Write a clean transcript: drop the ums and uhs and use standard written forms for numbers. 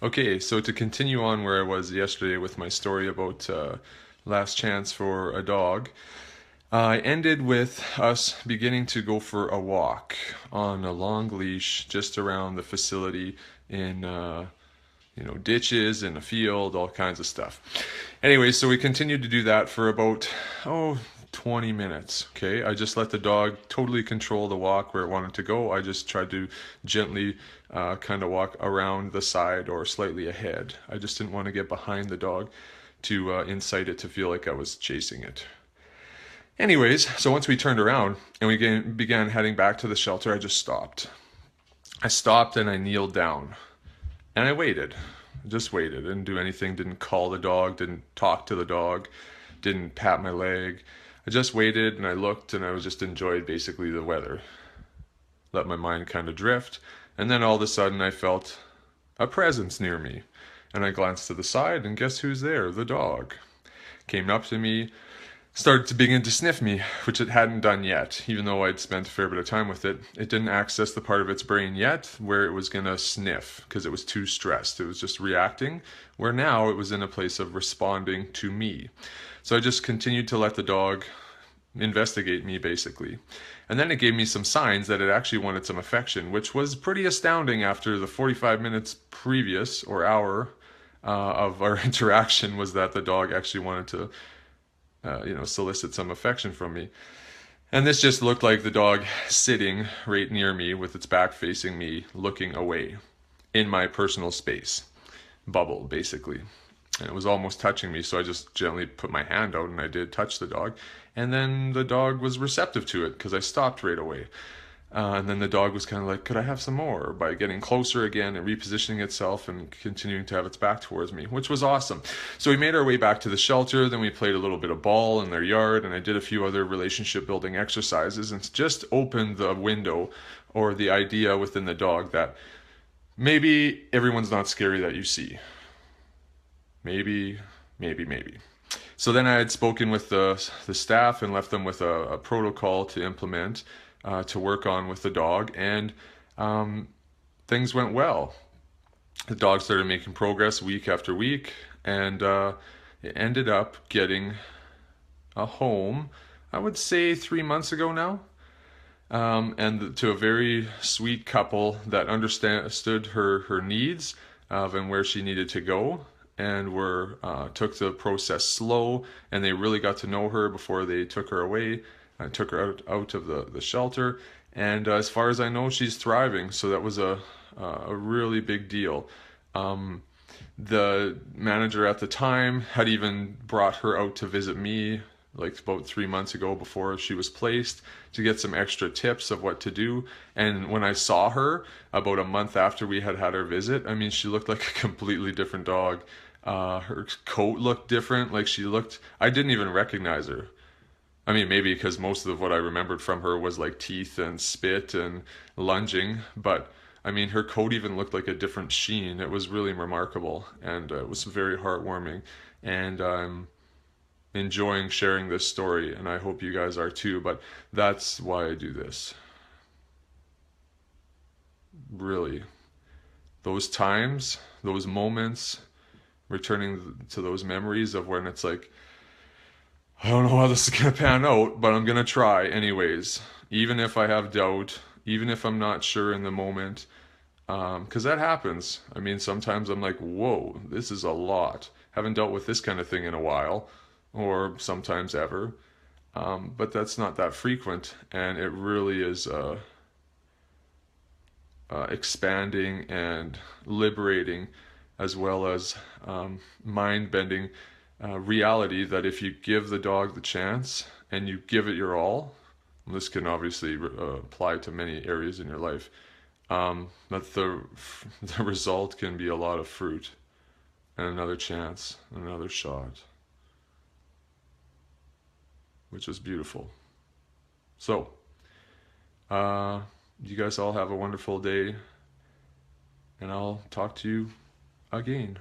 Okay, so to continue on where I was yesterday with my story about last chance for a dog, I ended with us beginning to go for a walk on a long leash just around the facility in ditches in a field, all kinds of stuff. Anyway, so we continued to do that for about 20 minutes. Okay, I just let the dog totally control the walk where it wanted to go. I just tried to gently kind of walk around the side or slightly ahead. I just didn't want to get behind the dog to incite it to feel like I was chasing it. Anyways, so once we turned around and we began heading back to the shelter, I just stopped. I stopped and I kneeled down and I waited. Just waited. Didn't do anything. Didn't call the dog. Didn't talk to the dog. Didn't pat my leg. I just waited and I looked and I was just enjoyed basically the weather. Let my mind kind of drift. And then all of a sudden I felt a presence near me. And I glanced to the side and guess who's there? The dog. Came up to me, started to begin to sniff me, which it hadn't done yet. Even though I'd spent a fair bit of time with it, it didn't access the part of its brain yet where it was going to sniff because it was too stressed. It was just reacting, where now it was in a place of responding to me. So I just continued to let the dog investigate me basically. And then it gave me some signs that it actually wanted some affection, which was pretty astounding after the 45 minutes previous or hour of our interaction was that the dog actually wanted to solicit some affection from me. And this just looked like the dog sitting right near me with its back facing me, looking away in my personal space, bubble basically. And it was almost touching me, so I just gently put my hand out and I did touch the dog. And then the dog was receptive to it because I stopped right away. And then the dog was kind of like, could I have some more? By getting closer again and repositioning itself and continuing to have its back towards me, which was awesome. So we made our way back to the shelter. Then we played a little bit of ball in their yard, and I did a few other relationship building exercises and just opened the window or the idea within the dog that maybe everyone's not scary that you see. Maybe. So then I had spoken with the staff and left them with a protocol to implement to work on with the dog, and things went well. The dog started making progress week after week, and it ended up getting a home, I would say 3 months ago now, and to a very sweet couple that understood her needs and where she needed to go, and were took the process slow, and they really got to know her before they took her away. I took her out of the shelter, and as far as I know, she's thriving. So that was a really big deal. The manager at the time had even brought her out to visit me like about 3 months ago before she was placed to get some extra tips of what to do. And when I saw her about a month after we had had our visit, I mean, she looked like a completely different dog. Her coat looked different. Like I didn't even recognize her. I mean, maybe because most of what I remembered from her was like teeth and spit and lunging, but I mean, her coat even looked like a different sheen. It was really remarkable, and it was very heartwarming. And I'm enjoying sharing this story, and I hope you guys are too. But that's why I do this. Really, those times, those moments, returning to those memories of when it's like, I don't know how this is going to pan out, but I'm going to try anyways. Even if I have doubt, even if I'm not sure in the moment, because that happens. I mean, sometimes I'm like, whoa, this is a lot. Haven't dealt with this kind of thing in a while, or sometimes ever. But that's not that frequent, and it really is expanding and liberating, as well as mind bending reality that if you give the dog the chance and you give it your all, this can obviously apply to many areas in your life, that the result can be a lot of fruit and another chance, another shot, which is beautiful. So, you guys all have a wonderful day, and I'll talk to you again.